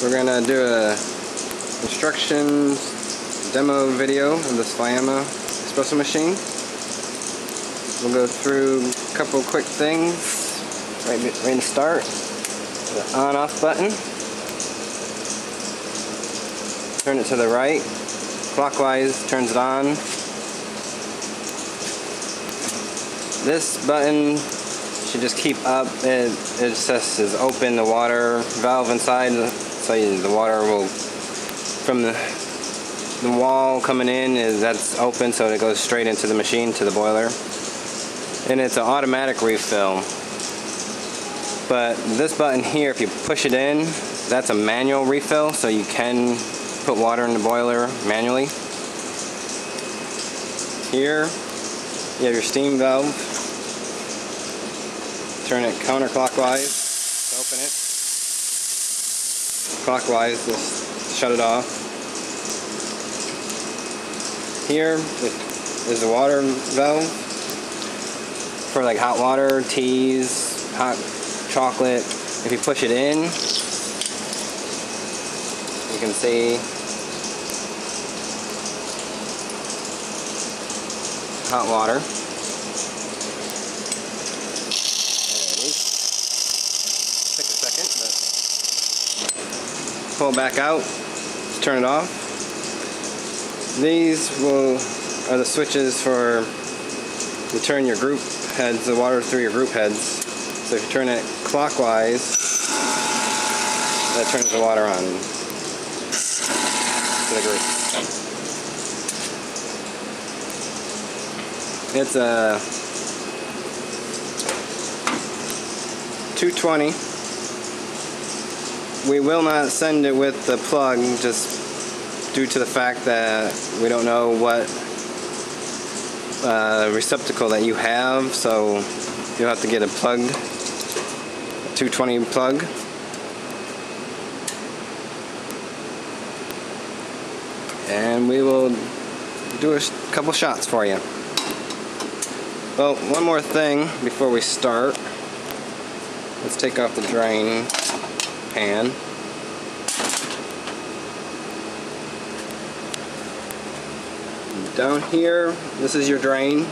We're gonna do a instructions demo video of this Faema Espresso Machine. We'll go through a couple quick things right to start. The on-off button. Turn it to the right. Clockwise turns it on. This button should just keep up. It says open the water valve inside, so the water will, from the wall coming in, that's open, so it goes straight into the machine, to the boiler. And it's an automatic refill. But this button here, if you push it in, that's a manual refill, so you can put water in the boiler manually. Here, you have your steam valve. Turn it counterclockwise to open it. Clockwise, just shut it off. Here is the water valve for like hot water, teas, hot chocolate. If you push it in, you can see hot water. Take a second, but pull it back out, turn it off. These are the switches for you turn your group heads, the water through your group heads. So if you turn it clockwise, that turns the water on to the group. It's a 220. We will not send it with the plug, just due to the fact that we don't know what receptacle that you have, so you'll have to get a plug, a 220 plug. And we will do a couple shots for you. Well, one more thing before we start. Let's take off the drain pan. Down here, this is your drain.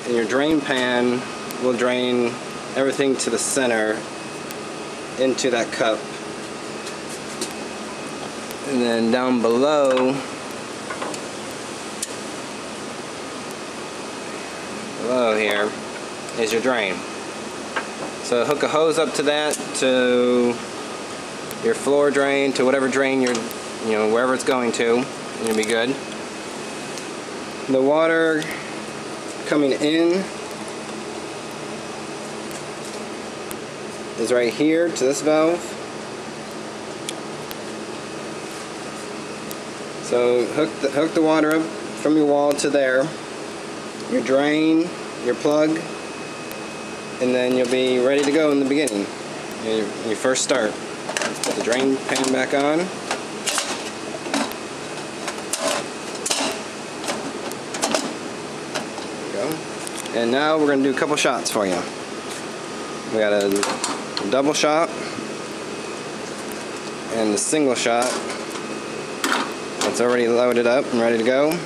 And your drain pan will drain everything to the center into that cup. And then down below here is your drain. So hook a hose up to that, to your floor drain, to whatever drain you're, wherever it's going to, and you'll be good. The water coming in is right here to this valve. So hook the water up from your wall to there. Your drain, your plug, and then you'll be ready to go in the beginning. When you first start. Put the drain pan back on. There we go. And now we're going to do a couple shots for you. We got a double shot and the single shot. It's already loaded up and ready to go.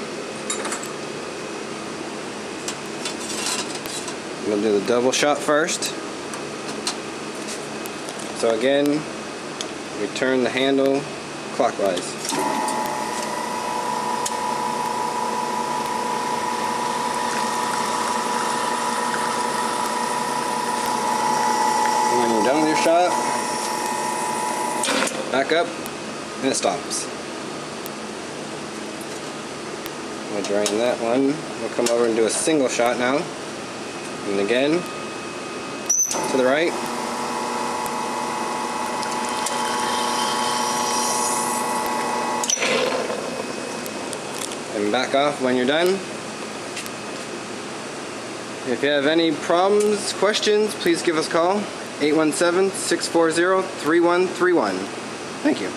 We'll do the double shot first. So again, we turn the handle clockwise. And when you're done with your shot, back up and it stops. We'll drain that one. We'll come over and do a single shot now. And again, to the right. And back off when you're done. If you have any problems, questions, please give us a call. 817-640-3131. Thank you.